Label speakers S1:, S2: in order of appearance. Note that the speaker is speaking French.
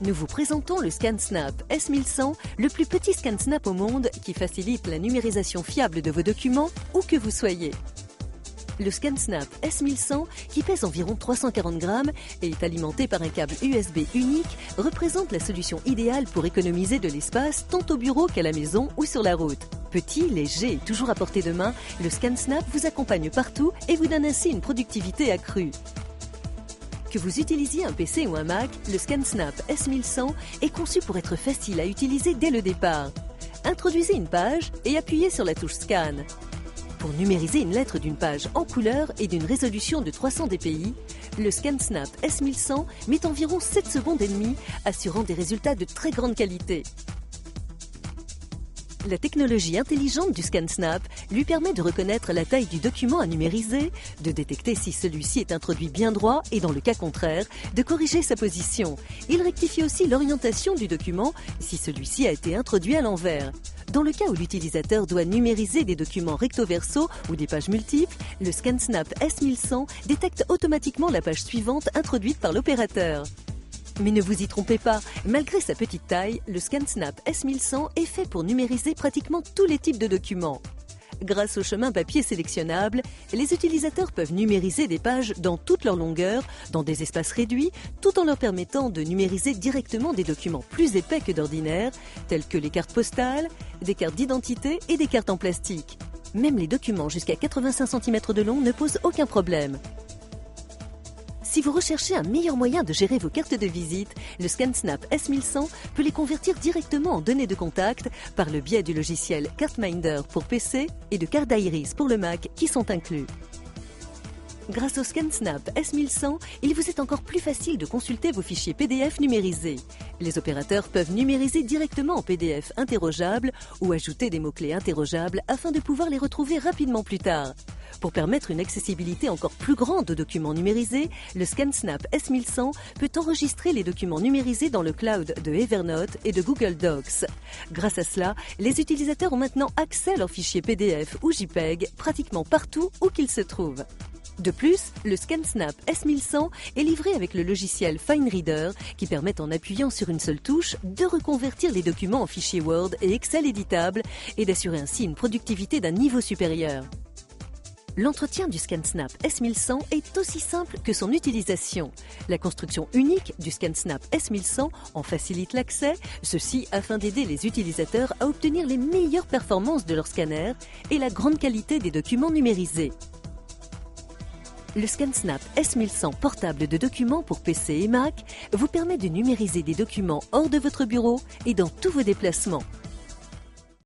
S1: Nous vous présentons le ScanSnap S1100, le plus petit ScanSnap au monde qui facilite la numérisation fiable de vos documents où que vous soyez. Le ScanSnap S1100, qui pèse environ 340 grammes et est alimenté par un câble USB unique, représente la solution idéale pour économiser de l'espace tant au bureau qu'à la maison ou sur la route. Petit, léger et toujours à portée de main, le ScanSnap vous accompagne partout et vous donne ainsi une productivité accrue. Que vous utilisiez un PC ou un Mac, le ScanSnap S1100 est conçu pour être facile à utiliser dès le départ. Introduisez une page et appuyez sur la touche Scan. Pour numériser une lettre d'une page en couleur et d'une résolution de 300 dpi, le ScanSnap S1100 met environ 7 secondes et demie, assurant des résultats de très grande qualité. La technologie intelligente du ScanSnap lui permet de reconnaître la taille du document à numériser, de détecter si celui-ci est introduit bien droit et, dans le cas contraire, de corriger sa position. Il rectifie aussi l'orientation du document si celui-ci a été introduit à l'envers. Dans le cas où l'utilisateur doit numériser des documents recto-verso ou des pages multiples, le ScanSnap S1100 détecte automatiquement la page suivante introduite par l'opérateur. Mais ne vous y trompez pas, malgré sa petite taille, le ScanSnap S1100 est fait pour numériser pratiquement tous les types de documents. Grâce au chemin papier sélectionnable, les utilisateurs peuvent numériser des pages dans toute leur longueur, dans des espaces réduits, tout en leur permettant de numériser directement des documents plus épais que d'ordinaire, tels que les cartes postales, des cartes d'identité et des cartes en plastique. Même les documents jusqu'à 85 cm de long ne posent aucun problème. Si vous recherchez un meilleur moyen de gérer vos cartes de visite, le ScanSnap S1100 peut les convertir directement en données de contact par le biais du logiciel CartMinder pour PC et de CardIris pour le Mac qui sont inclus. Grâce au ScanSnap S1100, il vous est encore plus facile de consulter vos fichiers PDF numérisés. Les opérateurs peuvent numériser directement en PDF interrogeable ou ajouter des mots-clés interrogeables afin de pouvoir les retrouver rapidement plus tard. Pour permettre une accessibilité encore plus grande aux documents numérisés, le ScanSnap S1100 peut enregistrer les documents numérisés dans le cloud de Evernote et de Google Docs. Grâce à cela, les utilisateurs ont maintenant accès à leurs fichiers PDF ou JPEG pratiquement partout où qu'ils se trouvent. De plus, le ScanSnap S1100 est livré avec le logiciel FineReader qui permet en appuyant sur une seule touche de reconvertir les documents en fichiers Word et Excel éditables et d'assurer ainsi une productivité d'un niveau supérieur. L'entretien du ScanSnap S1100 est aussi simple que son utilisation. La construction unique du ScanSnap S1100 en facilite l'accès, ceci afin d'aider les utilisateurs à obtenir les meilleures performances de leur scanner et la grande qualité des documents numérisés. Le ScanSnap S1100 portable de documents pour PC et Mac vous permet de numériser des documents hors de votre bureau et dans tous vos déplacements.